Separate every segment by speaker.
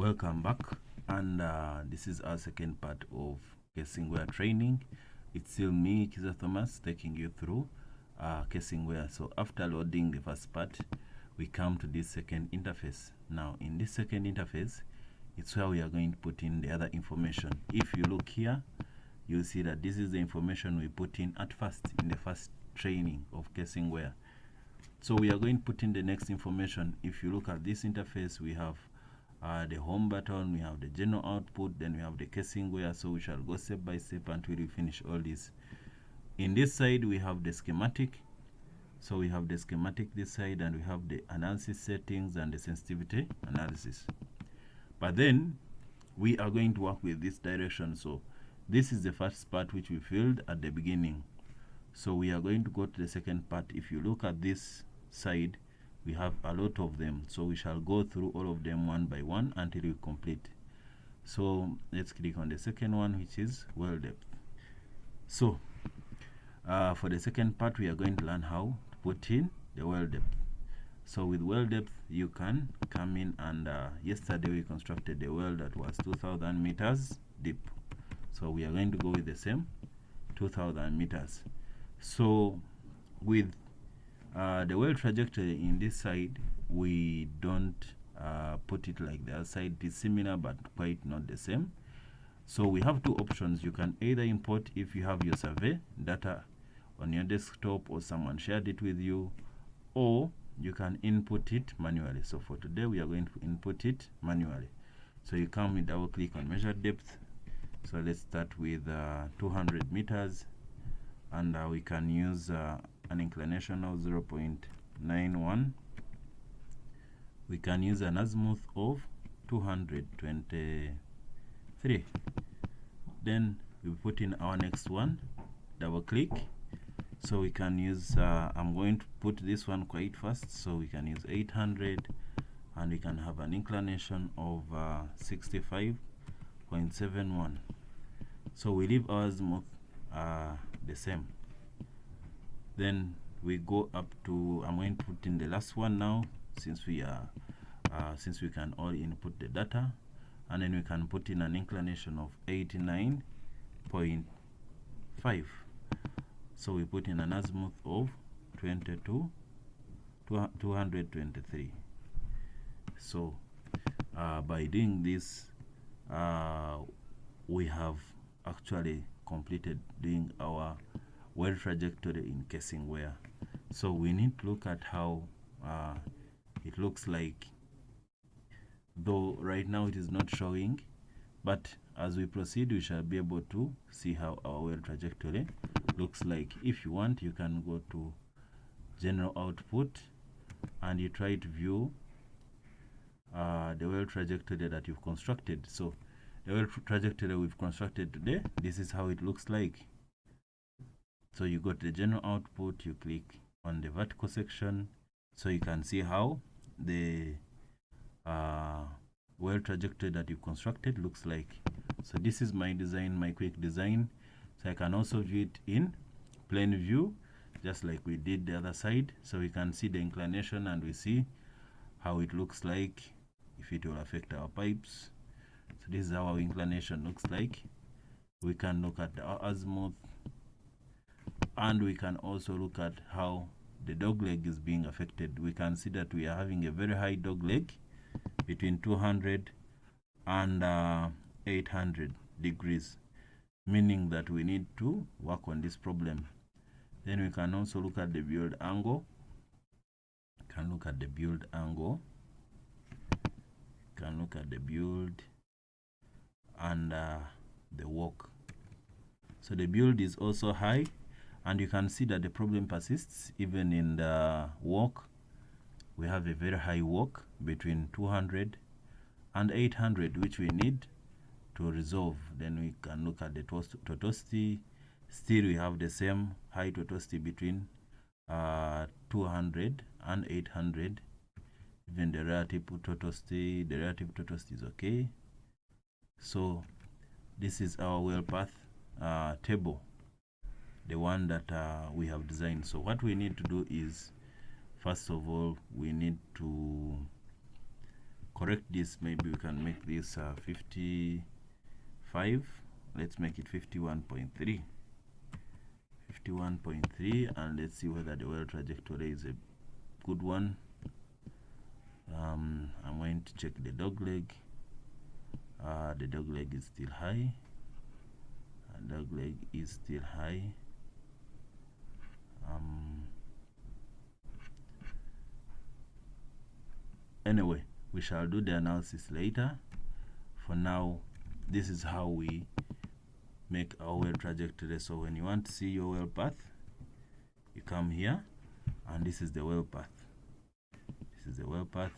Speaker 1: Welcome back, and this is our second part of casing wear training. It's still me, Kiza Thomas, taking you through casing wear. So after loading the first part, we come to this second interface. Now in this second interface, it's where we are going to put in the other information. If you look here, you'll see that this is the information we put in at first, in the first training of casing wear. So we are going to put in the next information. If you look at this interface, we have the home button, we have the general output, then we have the casing wear. So we shall go step by step until we finish all this. In this side, we have the schematic. So we have the schematic this side, and we have the analysis settings and the sensitivity analysis. But then we are going to work with this direction. So this is the first part which we filled at the beginning. So we are going to go to the second part. If you look at this side, we have a lot of them, so we shall go through all of them one by one until we complete. So let's click on the second one, which is well depth. So for the second part, we are going to learn how to put in the well depth. So with well depth, you can come in, and yesterday we constructed the well that was 2000 meters deep. So we are going to go with the same 2000 meters. So with the well trajectory in this side, we don't put it like the other side. It's similar but quite not the same. So we have two options. You can either import, if you have your survey data on your desktop or someone shared it with you, or you can input it manually. So for today, we are going to input it manually. So you come with double click on measure depth. So let's start with 200 meters, and we can use an inclination of 0.91. We can use an azimuth of 223. Then we put in our next one, double click. So we can use, I'm going to put this one quite fast, so we can use 800, and we can have an inclination of 65.71. So we leave our azimuth the same. Then we go up to, I'm going to put in the last one now, since we are since we can all input the data, and then we can put in an inclination of 89.5. So we put in an azimuth of 223. So by doing this, we have actually completed doing our well trajectory in casing wear. So we need to look at how it looks like, though right now it is not showing, but as we proceed, we shall be able to see how our well trajectory looks like. If you want, you can go to general output, and you try to view the well trajectory that you've constructed. So the well trajectory we've constructed today, this is how it looks like. So you go to the general output, you click on the vertical section, so you can see how the well trajectory that you constructed looks like. So this is my design, my quick design. So I can also view it in plain view, just like we did the other side. So we can see the inclination, and we see how it looks like, if it will affect our pipes. So this is how our inclination looks like. We can look at our azimuth, and we can also look at how the dog leg is being affected. We can see that we are having a very high dog leg between 200 and 800 degrees, meaning that we need to work on this problem. Then we can also look at the build angle. Can look at the build angle. Can look at the build and the walk. So the build is also high, and you can see that the problem persists even in the walk. We have a very high walk between 200 and 800, which we need to resolve. Then we can look at the tortuosity. Still, we have the same high tortuosity between 200 and 800. Even the relative tortuosity is okay. So this is our well path table, the one that we have designed. So what we need to do is, first of all, we need to correct this. Maybe we can make this 55. Let's make it 51.3. 51.3, and let's see whether the well trajectory is a good one. I'm going to check the dog leg. The dog leg is still high. Dog leg is still high. Anyway, we shall do the analysis later. For now, this is how we make our well trajectory. So when you want to see your well path, you come here, and this is the well path. This is the well path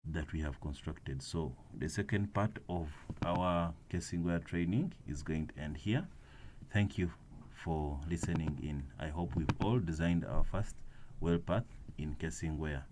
Speaker 1: that we have constructed. So the second part of our casing wear training is going to end here. Thank you for listening in. I hope we've all designed our first well path in casing wear.